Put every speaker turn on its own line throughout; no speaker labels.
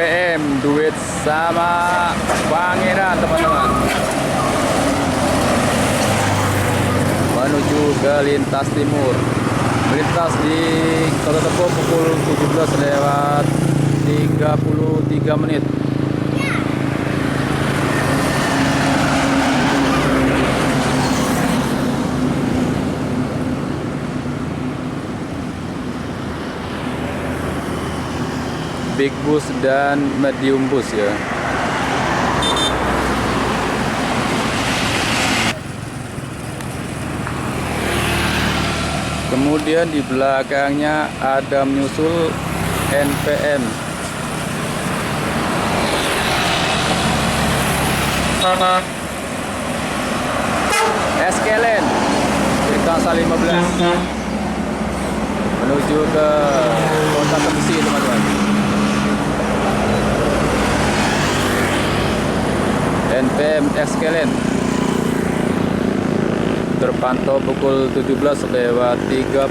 NPM duit sama Pangeran teman-teman, menuju ke lintas timur, melintas di Kota Tebo pukul 17 lewat 33 menit. Big bus dan medium bus ya. Kemudian di belakangnya ada menyusul NPM. Eskelen Kasa 15 menuju ke Kota Tembesi teman-teman. NPM Eskelen terpantau pukul 17 lewat 35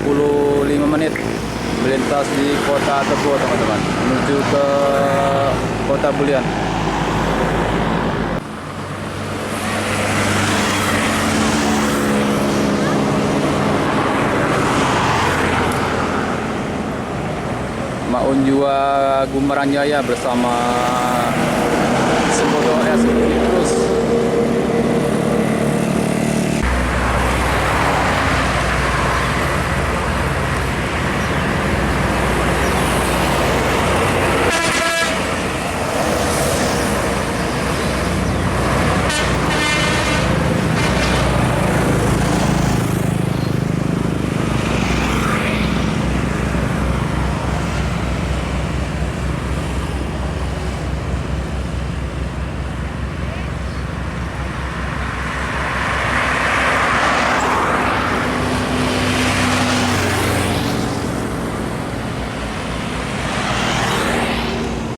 menit melintas di Kota Tebo teman-teman, menuju ke Kota Bulian. Maunjua Gumeran Jaya bersama Sembodo S.